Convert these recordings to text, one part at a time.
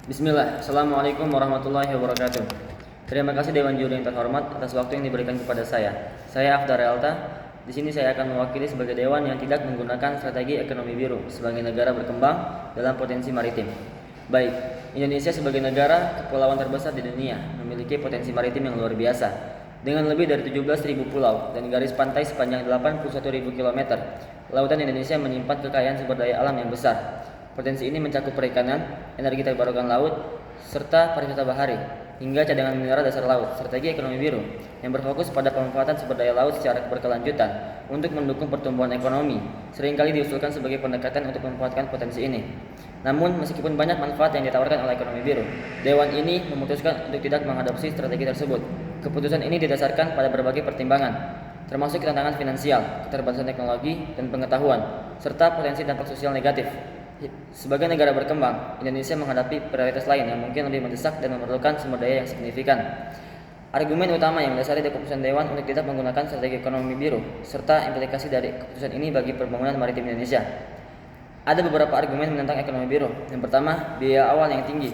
Bismillah. Assalamualaikum warahmatullahi wabarakatuh. Terima kasih Dewan Juri yang terhormat atas waktu yang diberikan kepada saya. Saya Afdar Elta. Di sini saya akan mewakili sebagai dewan yang tidak menggunakan strategi ekonomi biru sebagai negara berkembang dalam potensi maritim. Baik, Indonesia sebagai negara kepulauan terbesar di dunia memiliki potensi maritim yang luar biasa. Dengan lebih dari 17.000 pulau dan garis pantai sepanjang 81.000 km, lautan Indonesia menyimpan kekayaan sumber daya alam yang besar. Potensi ini mencakup perikanan, energi terbarukan laut, serta pariwisata bahari, hingga cadangan mineral dasar laut. Strategi ekonomi biru yang berfokus pada pemanfaatan sumber daya laut secara berkelanjutan untuk mendukung pertumbuhan ekonomi seringkali diusulkan sebagai pendekatan untuk memanfaatkan potensi ini. Namun, meskipun banyak manfaat yang ditawarkan oleh ekonomi biru, Dewan ini memutuskan untuk tidak mengadopsi strategi tersebut. Keputusan ini didasarkan pada berbagai pertimbangan, termasuk tantangan finansial, keterbatasan teknologi dan pengetahuan, serta potensi dampak sosial negatif. Sebagai negara berkembang, Indonesia menghadapi prioritas lain yang mungkin lebih mendesak dan memerlukan sumber daya yang signifikan. Argumen utama yang mendasari keputusan Dewan untuk tidak menggunakan strategi ekonomi biru serta implikasi dari keputusan ini bagi pembangunan maritim Indonesia. Ada beberapa argumen menentang ekonomi biru. Yang pertama, biaya awal yang tinggi.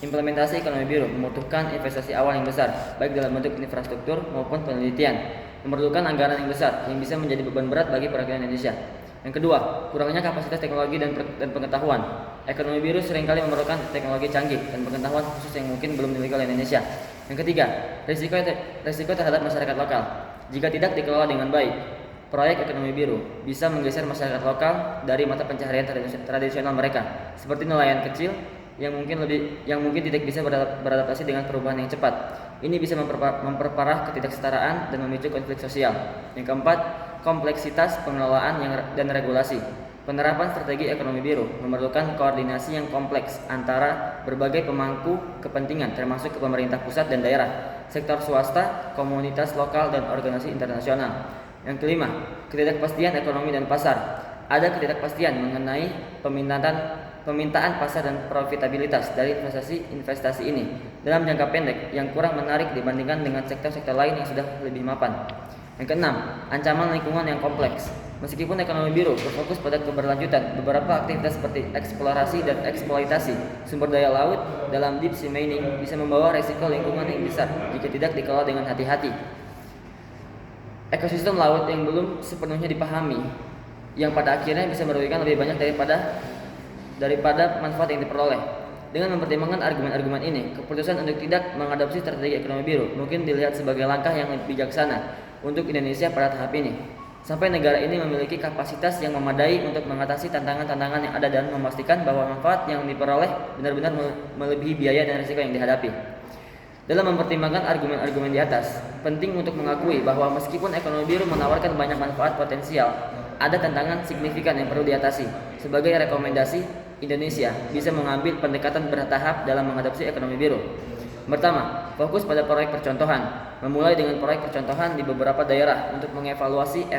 Implementasi ekonomi biru membutuhkan investasi awal yang besar, baik dalam bentuk infrastruktur maupun penelitian. Memerlukan anggaran yang besar yang bisa menjadi beban berat bagi perekonomian Indonesia. Yang kedua, kurangnya kapasitas teknologi dan pengetahuan. Ekonomi biru seringkali memerlukan teknologi canggih dan pengetahuan khusus yang mungkin belum dimiliki oleh Indonesia. Yang ketiga, risiko terhadap masyarakat lokal. Jika tidak dikelola dengan baik, proyek ekonomi biru bisa menggeser masyarakat lokal dari mata pencaharian tradisional mereka, seperti nelayan kecil yang mungkin tidak bisa beradaptasi dengan perubahan yang cepat. Ini bisa memperparah ketidaksetaraan dan memicu konflik sosial. Yang keempat, kompleksitas pengelolaan dan regulasi. Penerapan strategi ekonomi biru memerlukan koordinasi yang kompleks antara berbagai pemangku kepentingan termasuk pemerintah pusat dan daerah, sektor swasta, komunitas lokal dan organisasi internasional. Yang kelima, ketidakpastian ekonomi dan pasar. Ada ketidakpastian mengenai permintaan pasar dan profitabilitas dari investasi ini dalam jangka pendek yang kurang menarik dibandingkan dengan sektor-sektor lain yang sudah lebih mapan. Yang keenam, ancaman lingkungan yang kompleks. Meskipun ekonomi biru berfokus pada keberlanjutan, beberapa aktivitas seperti eksplorasi dan eksploitasi sumber daya laut dalam deep sea mining bisa membawa risiko lingkungan yang besar jika tidak dikelola dengan hati-hati. Ekosistem laut yang belum sepenuhnya dipahami, yang pada akhirnya bisa merugikan lebih banyak daripada manfaat yang diperoleh. Dengan mempertimbangkan argumen-argumen ini, keputusan untuk tidak mengadopsi strategi ekonomi biru mungkin dilihat sebagai langkah yang lebih bijaksana untuk Indonesia pada tahap ini, sampai negara ini memiliki kapasitas yang memadai untuk mengatasi tantangan-tantangan yang ada dan memastikan bahwa manfaat yang diperoleh benar-benar melebihi biaya dan risiko yang dihadapi. Dalam mempertimbangkan argumen-argumen di atas, penting untuk mengakui bahwa meskipun ekonomi biru menawarkan banyak manfaat potensial, ada tantangan signifikan yang perlu diatasi. Sebagai rekomendasi, Indonesia bisa mengambil pendekatan bertahap dalam mengadopsi ekonomi biru. Pertama, fokus pada proyek percontohan. Memulai dengan proyek percontohan di beberapa daerah untuk mengevaluasi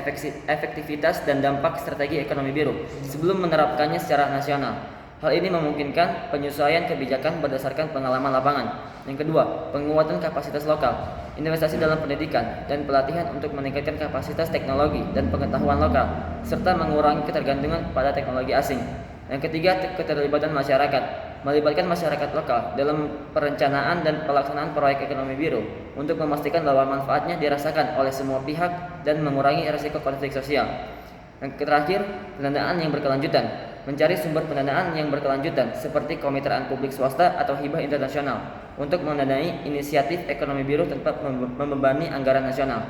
efektivitas dan dampak strategi ekonomi biru sebelum menerapkannya secara nasional. Hal ini memungkinkan penyesuaian kebijakan berdasarkan pengalaman lapangan. Yang kedua, penguatan kapasitas lokal. Investasi dalam pendidikan dan pelatihan untuk meningkatkan kapasitas teknologi dan pengetahuan lokal, serta mengurangi ketergantungan pada teknologi asing. Yang ketiga, keterlibatan masyarakat. Melibatkan masyarakat lokal dalam perencanaan dan pelaksanaan proyek ekonomi biru untuk memastikan bahwa manfaatnya dirasakan oleh semua pihak dan mengurangi risiko konflik sosial. Yang terakhir, pendanaan yang berkelanjutan. Mencari sumber pendanaan yang berkelanjutan seperti kemitraan publik swasta atau hibah internasional untuk mendanai inisiatif ekonomi biru tanpa membebani anggaran nasional.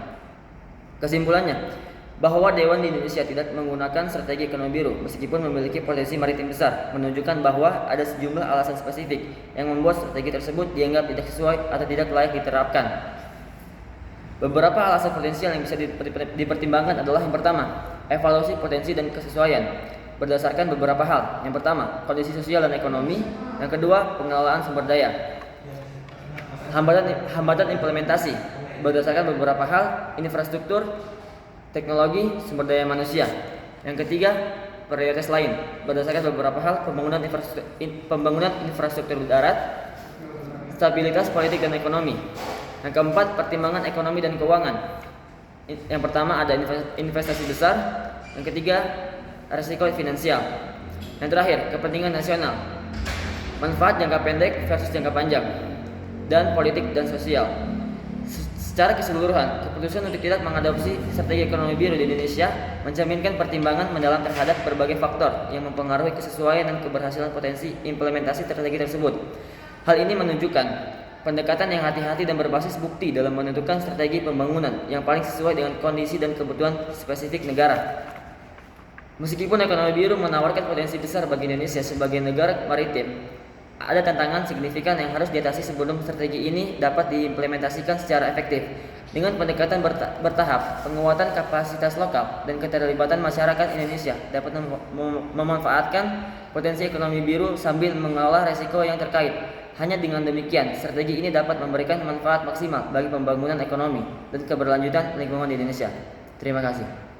Kesimpulannya, bahwa Dewan di Indonesia tidak menggunakan strategi ekonomi biru meskipun memiliki potensi maritim besar menunjukkan bahwa ada sejumlah alasan spesifik yang membuat strategi tersebut dianggap tidak sesuai atau tidak layak diterapkan. Beberapa alasan potensial yang bisa dipertimbangkan adalah yang pertama, evaluasi potensi dan kesesuaian berdasarkan beberapa hal. Yang pertama, kondisi sosial dan ekonomi. Yang kedua, pengelolaan sumber daya. Hambatan implementasi berdasarkan beberapa hal, infrastruktur, teknologi, sumber daya manusia. Yang ketiga, prioritas lain berdasarkan beberapa hal, pembangunan infrastruktur darat, stabilitas politik dan ekonomi. Yang keempat, pertimbangan ekonomi dan keuangan. Yang pertama ada investasi besar. Yang ketiga, risiko finansial. Yang terakhir, kepentingan nasional. manfaat jangka pendek versus jangka panjang, dan politik dan sosial. Secara keseluruhan, keputusan untuk tidak mengadopsi strategi ekonomi biru di Indonesia mencerminkan pertimbangan mendalam terhadap berbagai faktor yang mempengaruhi kesesuaian dan keberhasilan potensi implementasi strategi tersebut. Hal ini menunjukkan pendekatan yang hati-hati dan berbasis bukti dalam menentukan strategi pembangunan yang paling sesuai dengan kondisi dan kebutuhan spesifik negara. Meskipun ekonomi biru menawarkan potensi besar bagi Indonesia sebagai negara maritim, ada tantangan signifikan yang harus diatasi sebelum strategi ini dapat diimplementasikan secara efektif. Dengan pendekatan bertahap, penguatan kapasitas lokal, dan keterlibatan masyarakat Indonesia dapat memanfaatkan potensi ekonomi biru sambil mengelola resiko yang terkait. Hanya dengan demikian, strategi ini dapat memberikan manfaat maksimal bagi pembangunan ekonomi dan keberlanjutan lingkungan di Indonesia. Terima kasih.